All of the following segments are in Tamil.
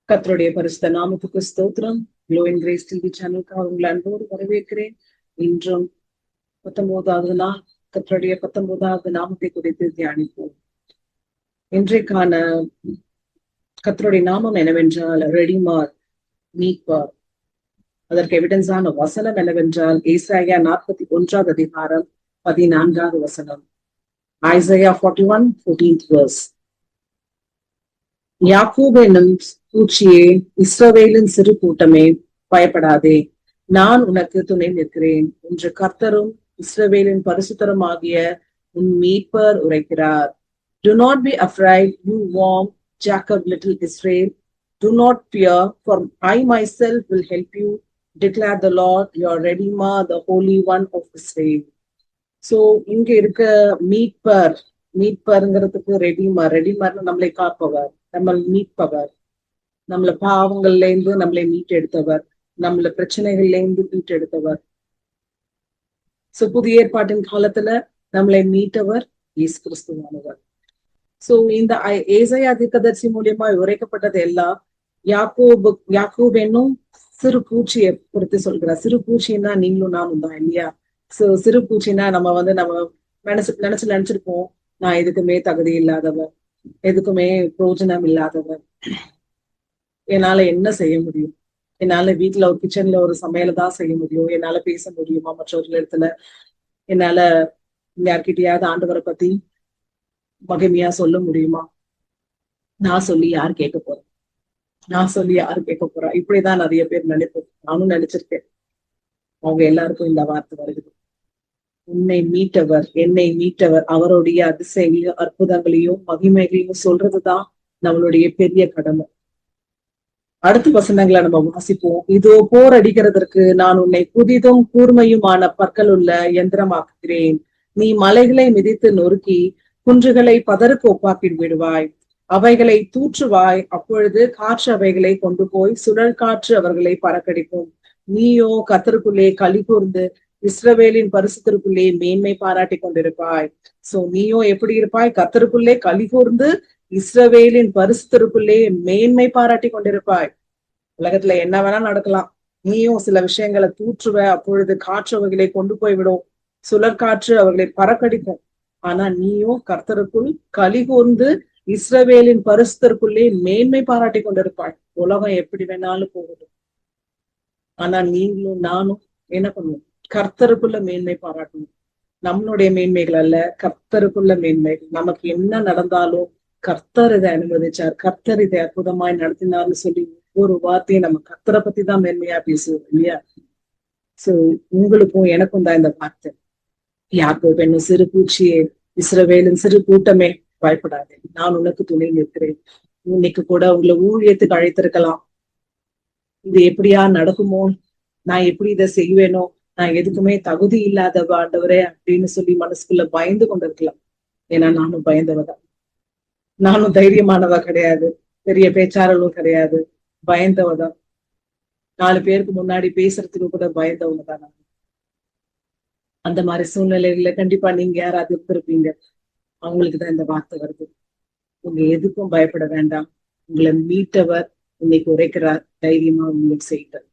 கர்த்தருடைய பரிசுத்த நாமத்துக்கு ஸ்தோத்திரம். க்ளோயிங் கிரேஸ் டிவி சேனலுக்காக உங்களை அன்போடு வரவேற்கிறேன். இன்றும் 19வது நாள் கர்த்தருடைய 19வது நாமத்தை குறித்து தியானிப்போம். இன்றைக்கான கர்த்தருடைய நாமம் என்னவென்றால் ரெடிமார், மீட்பர். அதற்கு எவிடன்ஸான வசனம் என்னவென்றால் ஏசாயா 41வது அதிகாரம் 14வது வசனம். Isaiah 41, 14th verse. யாக்கோபு என்னும் பூச்சியே, இஸ்ரவேலின் சிறு கூட்டமே, பயப்படாதே, நான் உனக்கு துணை நிற்கிறேன் என்று கர்த்தரும் இஸ்ரவேலின் பரிசுத்தருமாகிய உன் மீட்பர் உரைக்கிறார். Do not be afraid, you warm Jacob, little Israel. Do not fear, for I myself will help you, declare the Lord, your Redeemer, the Holy One of Israel. So இங்க இருக்க மீட்பர்ங்கிறதுக்கு ரெடிமர் நம்மளை காப்பவர், நம்ம மீட்பவர், நம்மள பாவங்கள்ல இருந்து நம்மளை மீட்டெடுத்தவர், நம்மள பிரச்சனைகள்ல இருந்து மீட்டெடுத்தவர். சோ புதிய ஏற்பாட்டின் காலத்துல நம்மளை மீட்டவர் இயேசு கிறிஸ்துவானவர். சோ இந்த ஏசாயா தீர்க்கதரிசி மூலியமா உரைக்கப்பட்டது எல்லாம் யாக்கோபு என்னும் சிறு பூச்சியை குறித்து சொல்கிறார். சிறு பூச்சின்னா நீங்களும் நானும் தான் இல்லையா? சோ சிறு பூச்சின்னா நம்ம நினைச்சிருப்போம், நான் எதுக்குமே தகுதி இல்லாதவர், எதுக்குமே பிரயோஜனம் இல்லாதவர், என்னால என்ன செய்ய முடியும், என்னால வீட்டுல ஒரு கிச்சன்ல ஒரு சமையல தான் செய்ய முடியும், என்னால பேச முடியுமா மற்றவர்கள் இடத்துல, என்னால யார்கிட்டயாவது ஆண்டவரை பத்தி மகிமையா சொல்ல முடியுமா, நான் சொல்லி யாரு கேட்க போறா, இப்படிதான் நிறைய பேர் நினைப்போம். நானும் நினைச்சிருக்கேன். அவங்க எல்லாருக்கும் இந்த வார்த்தை வருது, என்னை மீட்டவர் அவருடைய அதிசயங்களையும் அற்புதங்களையும் மகிமைகளையும் சொல்றதுதான் நம்மளுடைய பெரிய கடமை. அடுத்த வசனங்களை நம்ம வாசிப்போம். இதோ போர் அடிக்கிறதற்கு நான் உன்னை புதிதும் கூர்மையுமான பற்கள் உள்ள யந்திரமாக்குகிறேன். நீ மலைகளை மிதித்து நொறுக்கி குன்றுகளை பதருக்கு ஒப்பாக்கி விடுவாய், அவைகளை தூற்றுவாய். அப்பொழுது காற்று அவைகளை கொண்டு போய் சுழல் காற்று அவர்களை பறக்கடிக்கும். நீயோ கர்த்தருக்குள்ளே களி கூர்ந்து இஸ்ரவேலின் பரிசுத்தருக்குள்ளே மேன்மை பாராட்டி கொண்டிருப்பாய். சோ நீயோ எப்படி இருப்பாய்? கர்த்தருக்குள்ளே களி கூர்ந்து இஸ்ரவேலின் பரிசுத்தருக்குள்ளே மேன்மை பாராட்டி கொண்டிருப்பாய். உலகத்துல என்ன வேணா நடக்கலாம், நீயும் சில விஷயங்களை தூற்றுவ. அப்பொழுது காற்று அவர்களை கொண்டு போய் விடும், சுழற்காற்று அவர்களை பறக்கடிக்கும். ஆனா நீயும் கர்த்தருக்குள் களி கூர்ந்து இஸ்ரவேலின் பரிசுத்தருக்குள்ளே மேன்மை பாராட்டி கொண்டிருப்பாய். உலகம் எப்படி வேணாலும் போகட்டும், ஆனா நீங்களும் நானும் என்ன பண்ணுவோம்? கர்த்தருக்குள்ள மேன்மை பாராட்டணும். நம்மளுடைய மேன்மைகள் அல்ல, கர்த்தருக்குள்ள மேன்மைகள். நமக்கு என்ன நடந்தாலும் கர்த்தர் இதை அனுமதிச்சார், கர்த்தர் இதை அற்புதமாய் நடத்தினார்னு சொல்லி ஒவ்வொரு வார்த்தையும் நம்ம கர்த்தரை பத்தி தான் மேன்மையா பேசுவோம் இல்லையா? சோ உங்களுக்கும் எனக்கும் தான் இந்த வார்த்தை. யாக்கோபு என்னும் சிறு பூச்சியே, இஸ்ரவேலின் சிறு கூட்டமே, பயப்படாதே, நான் உனக்கு துணை நிற்கிறேன். இன்னைக்கு கூட உங்களை ஊழியத்துக்கு அழைத்திருக்கலாம். இது எப்படியா நடக்குமோ, நான் எப்படி இதை செய்வேனோ, நான் எதுக்குமே தகுதி இல்லாத ஆண்டவரே அப்படின்னு சொல்லி மனசுக்குள்ள பயந்து கொண்டிருக்கலாம். ஏன்னா நானும் பயந்தவதான், நானும் தைரியமானவ கிடையாது, பெரிய பேச்சாளர்களும் கிடையாது, பயந்தவதான். 4 பேருக்கு முன்னாடி பேசுறதுக்கு கூட பயந்தவங்க தான் நான். அந்த மாதிரி சூழ்நிலையில கண்டிப்பா நீங்க யாராவது இருந்திருப்பீங்க. அவங்களுக்குதான் இந்த வார்த்தை வருது. உங்க எதுக்கும் பயப்பட வேண்டாம், உங்களை மீட்டவர் இன்னைக்கு உரைக்கிறார். தைரியமா உங்களுக்கு செய்கிறார்.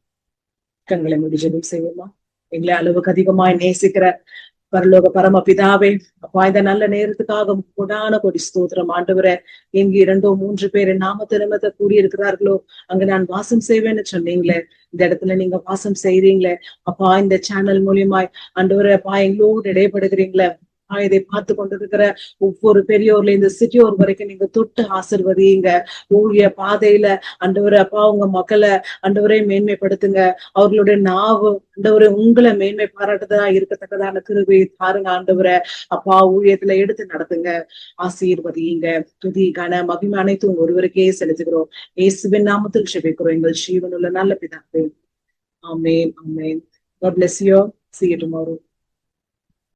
கண்களை முடிஞ்சதும் செய்யலாம். எங்களை அளவுக்கு அதிகமாய் நேசிக்கிற பரலோக பரம பிதாவே, அப்பா இந்த நல்ல நேரத்துக்காக கொடான கொடி ஸ்தோத்திரம் ஆண்டவரே. எங்க 2 3 பேர் நாம கூடியிருக்கிறார்களோ அங்க நான் வாசம் செய்வேன்னு சொன்னீங்களே, இந்த இடத்துல நீங்க வாசம் செய்றீங்களே அப்பா. இந்த சேனல் மூலியமாய் ஆண்டவரே அப்பா எங்களோடு இடைப்படுகிறீங்களே. இதை பார்த்து கொண்டிருக்கிற ஒவ்வொரு பெரியோர்ல இந்த சிட்டியோர் வரைக்கும் நீங்க தொட்டு ஆசிர்வதிங்க. ஊழிய பாதையில ஆண்டவரே அப்பா உங்க மக்களை ஆண்டவரே மேன்மைப்படுத்துங்க. அவர்களுடைய நாவு ஆண்டவரே உங்களை மேன்மை பாராட்டுதா இருக்கத்தக்கதான கிருபை தாருங்க ஆண்டவரே அப்பா. ஊழியத்துல எடுத்து நடத்துங்க, ஆசீர்வதிங்க. துதி கன மகிமை அனைத்தும் ஒருவருக்கே செலுத்துகிறோம். இயேசுவின் நாமத்தில் ஜெபிக்கிறோம் எங்கள் ஜீவனுள்ள நல்ல பிதாவே. ஆமென், ஆமென். God bless you. See you tomorrow.